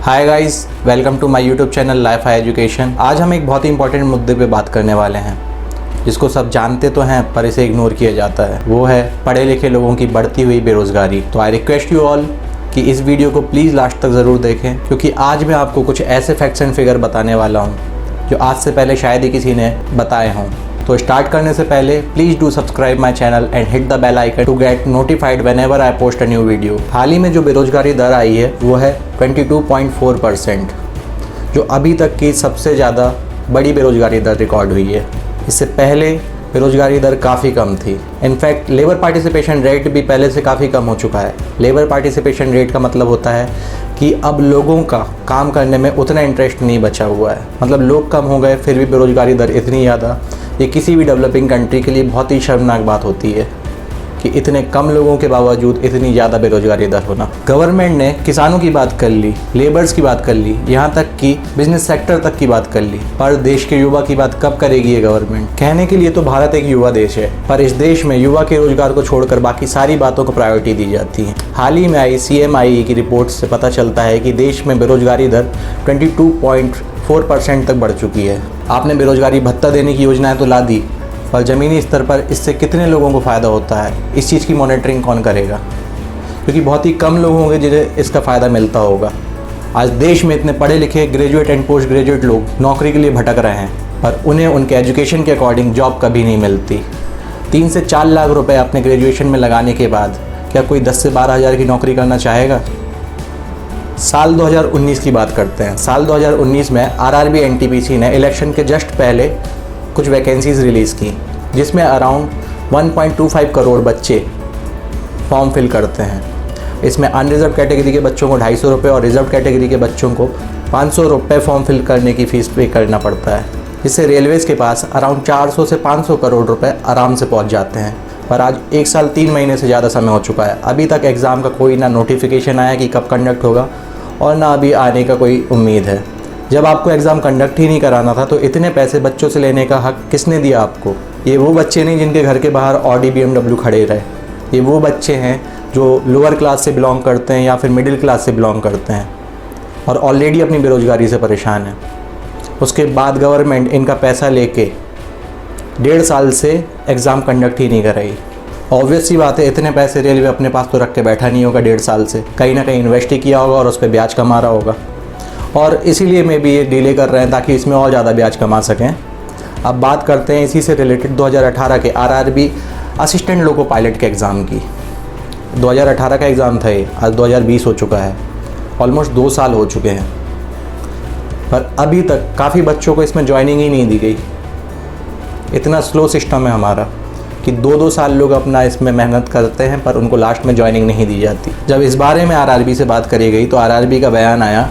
Hi guys, welcome to my YouTube channel life high education. आज हम एक बहुत ही इंपॉर्टेंट मुद्दे पे बात करने वाले हैं जिसको सब जानते तो हैं पर इसे इग्नोर किया जाता है। वो है पढ़े लिखे लोगों की बढ़ती हुई बेरोज़गारी। तो आई रिक्वेस्ट यू ऑल कि इस वीडियो को प्लीज़ लास्ट तक ज़रूर देखें, क्योंकि आज मैं आपको कुछ ऐसे फैक्ट्स एंड फिगर बताने वाला हूँ जो आज से पहले शायद ही किसी ने बताए हों। तो स्टार्ट करने से पहले please do subscribe my channel and hit the bell icon to get notified whenever I post a new video. हाल ही में जो बेरोजगारी दर आई है वो है 22.4%, जो अभी तक की सबसे ज़्यादा बड़ी बेरोजगारी दर रिकॉर्ड हुई है। इससे पहले बेरोजगारी दर काफ़ी कम थी। इनफैक्ट लेबर पार्टिसिपेशन रेट भी पहले से काफ़ी कम हो चुका है। लेबर पार्टिसिपेशन रेट का मतलब होता है कि अब लोगों का काम करने में उतना इंटरेस्ट नहीं बचा हुआ है। मतलब लोग कम हो गए फिर भी बेरोजगारी दर इतनी ज़्यादा, ये किसी भी डेवलपिंग कंट्री के लिए बहुत ही शर्मनाक बात होती है कि इतने कम लोगों के बावजूद इतनी ज़्यादा बेरोजगारी दर होना। गवर्नमेंट ने किसानों की बात कर ली, लेबर्स की बात कर ली, यहाँ तक कि बिजनेस सेक्टर तक की बात कर ली, पर देश के युवा की बात कब करेगी ये गवर्नमेंट? कहने के लिए तो भारत एक युवा देश है, पर इस देश में युवा के रोजगार को छोड़कर बाकी सारी बातों को प्रायोरिटी दी जाती है। हाल ही में आई CMIE की रिपोर्ट से पता चलता है कि देश में बेरोजगारी दर 22.4% तक बढ़ चुकी है। आपने बेरोजगारी भत्ता देने की योजनाएं तो ला दी, पर ज़मीनी स्तर पर इससे कितने लोगों को फ़ायदा होता है, इस चीज़ की मॉनिटरिंग कौन करेगा? क्योंकि बहुत ही कम लोग होंगे जिन्हें इसका फ़ायदा मिलता होगा। आज देश में इतने पढ़े लिखे ग्रेजुएट एंड पोस्ट ग्रेजुएट लोग नौकरी के लिए भटक रहे हैं, पर उन्हें उनके एजुकेशन के अकॉर्डिंग जॉब कभी नहीं मिलती। 3 से 4 लाख रुपए अपने ग्रेजुएशन में लगाने के बाद क्या कोई 10 से 12 हज़ार की नौकरी करना चाहेगा? साल 2019 की बात करते हैं। साल 2019 में RRB NTPC ने इलेक्शन के जस्ट पहले कुछ वैकेंसीज़ रिलीज़ की, जिसमें अराउंड 1.25 करोड़ बच्चे फॉर्म फिल करते हैं। इसमें अनरिजर्व कैटेगरी के बच्चों को 250 रुपये और रिजर्व कैटेगरी के बच्चों को 500 रुपये फॉर्म फिल करने की फ़ीस पे करना पड़ता है, जिससे रेलवेज़ के पास अराउंड 400 से 500 करोड़ रुपए आराम से पहुंच जाते हैं। पर आज 1 साल 3 महीने से ज़्यादा समय हो चुका है, अभी तक एग्ज़ाम का कोई ना नोटिफिकेशन आया कि कब कंडक्ट होगा और ना अभी आने का कोई उम्मीद है। जब आपको एग्ज़ाम कंडक्ट ही नहीं कराना था तो इतने पैसे बच्चों से लेने का हक किसने दिया आपको? ये वो बच्चे नहीं जिनके घर के बाहर ऑडी BMW खड़े रहे, ये वो बच्चे हैं जो लोअर क्लास से बिलोंग करते हैं या फिर मिडिल क्लास से बिलोंग करते हैं और ऑलरेडी अपनी बेरोज़गारी से परेशान हैं। उसके बाद गवर्नमेंट इनका पैसा लेके 1.5 साल से एग्ज़ाम कंडक्ट ही नहीं कराई। ऑब्वियस सी बात है, इतने पैसे रेलवे अपने पास तो रख के बैठा नहीं होगा 1.5 साल से, कहीं ना कहीं इन्वेस्ट ही किया होगा और उस पर ब्याज कमा रहा होगा, और इसीलिए मैं भी ये डिले कर रहे हैं ताकि इसमें और ज़्यादा ब्याज कमा सकें। अब बात करते हैं इसी से रिलेटेड 2018 के RRB असिस्टेंट लोको पायलट के एग्ज़ाम की। 2018 का एग्ज़ाम था ये, आज 2020 हो चुका है, ऑलमोस्ट 2 साल हो चुके हैं, पर अभी तक काफ़ी बच्चों को इसमें ज्वाइनिंग ही नहीं दी गई। इतना स्लो सिस्टम है हमारा कि 2-2 साल लोग अपना इसमें मेहनत करते हैं पर उनको लास्ट में ज्वाइनिंग नहीं दी जाती। जब इस बारे में RRB से बात करी गई तो RRB का बयान आया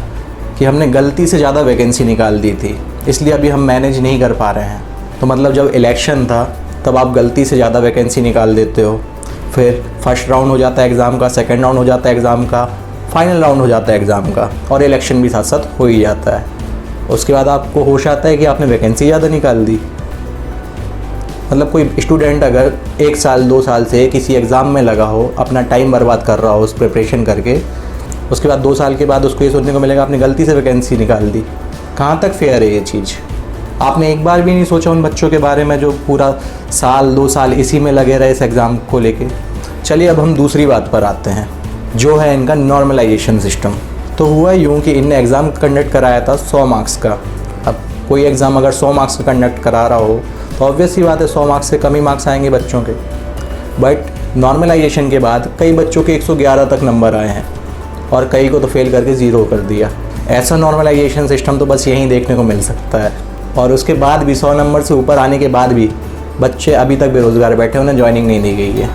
कि हमने गलती से ज़्यादा वैकेंसी निकाल दी थी, इसलिए अभी हम मैनेज नहीं कर पा रहे हैं। तो मतलब जब इलेक्शन था तब आप गलती से ज़्यादा वैकेंसी निकाल देते हो, फिर फर्स्ट राउंड हो जाता है एग्ज़ाम का, सेकेंड राउंड हो जाता है एग्ज़ाम का, फाइनल राउंड हो जाता है एग्ज़ाम का, और इलेक्शन भी साथ साथ हो ही जाता है। उसके बाद आपको होश आता है कि आपने वैकेंसी ज़्यादा निकाल दी। मतलब कोई स्टूडेंट अगर 1 साल 2 साल से किसी एग्ज़ाम में लगा हो, अपना टाइम बर्बाद कर रहा हो उस प्रिपरेशन करके, उसके बाद 2 साल के बाद उसको ये सोचने को मिलेगा आपने गलती से वैकेंसी निकाल दी। कहाँ तक फेयर है ये चीज़? आपने एक बार भी नहीं सोचा उन बच्चों के बारे में जो पूरा साल 2 साल इसी में लगे रहे इस एग्ज़ाम को लेके? चलिए अब हम दूसरी बात पर आते हैं, जो है इनका नॉर्मलाइजेशन सिस्टम। तो हुआ यूँ कि इनने एग्ज़ाम कंडक्ट कराया था 100 मार्क्स का। अब कोई एग्ज़ाम अगर 100 मार्क्स का कंडक्ट करा रहा हो तो ऑब्वियस सी बात है 100 मार्क्स से कम ही मार्क्स आएंगे बच्चों के। बट नॉर्मलाइजेशन के बाद कई बच्चों के 111 तक नंबर आए हैं और कई को तो फेल करके 0 कर दिया। ऐसा नॉर्मलाइजेशन सिस्टम तो बस यहीं देखने को मिल सकता है। और उसके बाद भी 100 नंबर से ऊपर आने के बाद भी बच्चे अभी तक बेरोज़गार बैठे, उन्हें ज्वाइनिंग नहीं दी गई है।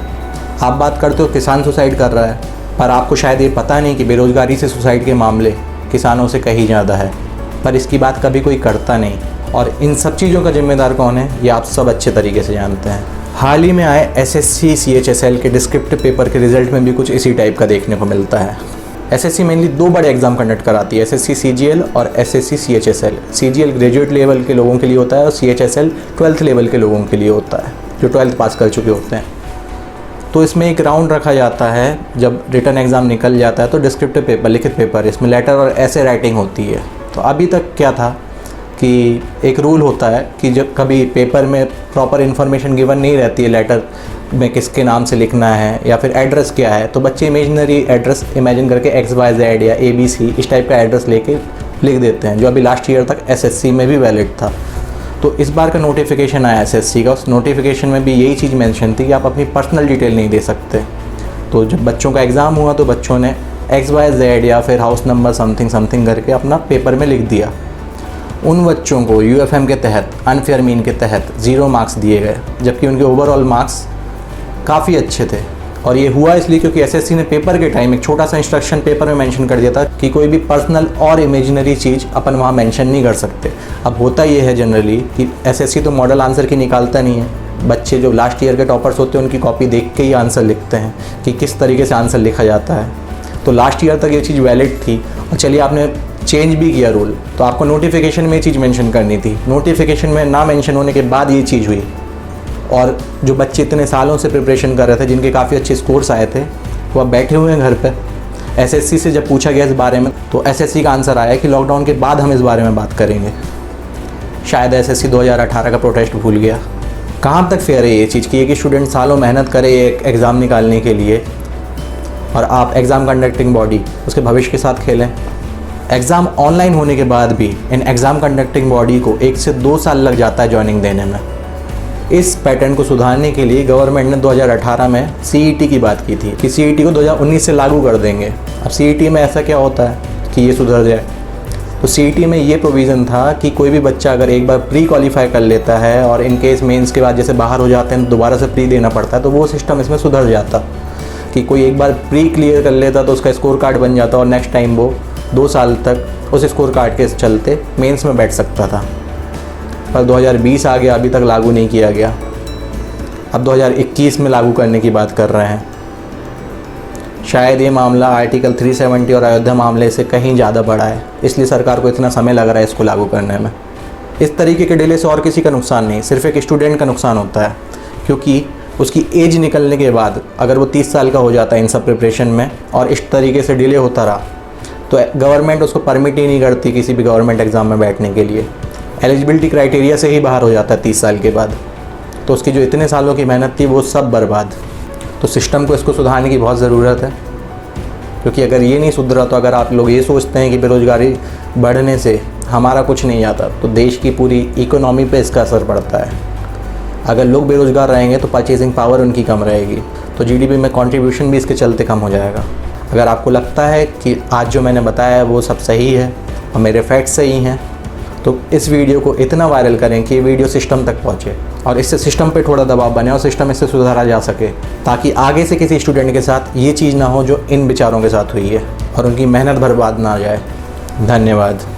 आप बात करते हो किसान सुसाइड कर रहा है, पर आपको शायद ये पता नहीं कि बेरोज़गारी से सुसाइड के मामले किसानों से कहीं ज़्यादा है, पर इसकी बात कभी कोई करता नहीं। और इन सब चीज़ों का जिम्मेदार कौन है ये आप सब अच्छे तरीके से जानते हैं। हाल ही में आए SSC CHSL के डिस्क्रिप्टिव पेपर के रिजल्ट में भी कुछ इसी टाइप का देखने को मिलता है। SSC मेनली 2 बड़े एग्जाम कंडक्ट कराती है, SSC CGL और SSC CHSL। CGL graduate level के लोगों के लिए होता है और CHSL 12th लेवल के लोगों के लिए होता है, जो 12th पास कर चुके होते हैं। तो इसमें एक राउंड रखा जाता है, जब रिटन एग्ज़ाम निकल जाता है तो डिस्क्रिप्टिव पेपर, लिखित पेपर, इसमें लेटर और ऐसे राइटिंग होती है। तो अभी तक क्या था कि एक रूल होता है कि जब कभी पेपर में प्रॉपर इन्फॉर्मेशन गिवन नहीं रहती है, लेटर में किसके नाम से लिखना है या फिर एड्रेस क्या है, तो बच्चे इमेजिनरी एड्रेस इमेजिन करके XYZ या ABC इस टाइप का एड्रेस लेके लिख देते हैं, जो अभी लास्ट ईयर तक SSC में भी वैलिड था। तो इस बार का नोटिफिकेशन आया SSC का, उस नोटिफिकेशन में भी यही चीज़ मेंशन थी कि आप अपनी पर्सनल डिटेल नहीं दे सकते। तो जब बच्चों का एग्ज़ाम हुआ तो बच्चों ने XYZ या फिर हाउस नंबर समथिंग समथिंग करके अपना पेपर में लिख दिया। उन बच्चों को UFM के तहत, अनफेयर मीन के तहत 0 मार्क्स दिए गए, जबकि उनके ओवरऑल मार्क्स काफ़ी अच्छे थे। और ये हुआ इसलिए क्योंकि SSC ने पेपर के टाइम एक छोटा सा इंस्ट्रक्शन पेपर में मेंशन कर दिया था कि कोई भी पर्सनल और इमेजिनरी चीज़ अपन वहाँ मेंशन नहीं कर सकते। अब होता ये है जनरली कि SSC तो मॉडल आंसर की निकालता नहीं है, बच्चे जो लास्ट ईयर के टॉपर्स होते हैं उनकी कॉपी देख के ही आंसर लिखते हैं कि किस तरीके से आंसर लिखा जाता है। तो लास्ट ईयर तक ये चीज़ वैलिड थी, और चलिए आपने चेंज भी किया रूल, तो आपको नोटिफिकेशन में ये चीज़ मेंशन करनी थी। नोटिफिकेशन में ना मेंशन होने के बाद ये चीज़ हुई, और जो बच्चे इतने सालों से प्रिपरेशन कर रहे थे, जिनके काफ़ी अच्छे स्कोर्स आए थे, वो अब बैठे हुए हैं घर पे। SSC से जब पूछा गया इस बारे में तो SSC का आंसर आया कि लॉकडाउन के बाद हम इस बारे में बात करेंगे। शायद SSC 2018 का प्रोटेस्ट भूल गया। कहाँ तक फेयर है ये चीज़ कि एक स्टूडेंट सालों मेहनत करे एक एग्ज़ाम निकालने के लिए, और आप एग्ज़ाम कंडक्टिंग बॉडी उसके भविष्य के साथ खेलें। एग्ज़ाम ऑनलाइन होने के बाद भी इन एग्ज़ाम कंडक्टिंग बॉडी को 1 से 2 साल लग जाता है ज्वाइनिंग देने में। इस पैटर्न को सुधारने के लिए गवर्नमेंट ने 2018 में CET की बात की थी कि CET को 2019 से लागू कर देंगे। अब CET में ऐसा क्या होता है कि ये सुधर जाए, तो CET में ये प्रोविज़न था कि कोई भी बच्चा अगर एक बार प्री क्वालिफाई कर लेता है और इन केस मेंस के बाद जैसे बाहर हो जाते हैं तो दोबारा से प्री देना पड़ता है, तो वो सिस्टम इसमें सुधर जाता कि कोई एक बार प्री क्लियर कर लेता तो उसका स्कोर कार्ड बन जाता और नेक्स्ट टाइम वो 2 साल तक उस स्कोर कार्ड के चलते मेंस में बैठ सकता था। पर 2020 आ गया, अभी तक लागू नहीं किया गया। अब 2021 में लागू करने की बात कर रहे हैं। शायद ये मामला आर्टिकल 370 और अयोध्या मामले से कहीं ज़्यादा बड़ा है, इसलिए सरकार को इतना समय लग रहा है इसको लागू करने में। इस तरीके के डिले से और किसी का नुकसान नहीं, सिर्फ एक स्टूडेंट का नुकसान होता है, क्योंकि उसकी एज निकलने के बाद अगर वो 30 साल का हो जाता है इन सब प्रिपरेशन में और इस तरीके से डिले होता रहा तो गवर्नमेंट उसको परमिट ही नहीं करती किसी भी गवर्नमेंट एग्ज़ाम में बैठने के लिए। एलिजिबिलिटी क्राइटेरिया से ही बाहर हो जाता है 30 साल के बाद, तो उसकी जो इतने सालों की मेहनत थी वो सब बर्बाद। तो सिस्टम को इसको सुधारने की बहुत ज़रूरत है, क्योंकि अगर ये नहीं सुधरा तो अगर आप लोग ये सोचते हैं कि बेरोज़गारी बढ़ने से हमारा कुछ नहीं आता, तो देश की पूरी इकोनॉमी पे इसका असर पड़ता है। अगर लोग बेरोज़गार रहेंगे तो परचेजिंग पावर उनकी कम रहेगी, तो GDP में कंट्रीब्यूशन भी इसके चलते कम हो जाएगा। अगर आपको लगता है कि आज जो मैंने बताया है वो सब सही है और मेरे फैक्ट्स सही हैं, तो इस वीडियो को इतना वायरल करें कि ये वीडियो सिस्टम तक पहुंचे और इससे सिस्टम पे थोड़ा दबाव बने और सिस्टम इससे सुधारा जा सके, ताकि आगे से किसी स्टूडेंट के साथ ये चीज़ ना हो जो इन बेचारों के साथ हुई है और उनकी मेहनत बर्बाद ना जाए। धन्यवाद।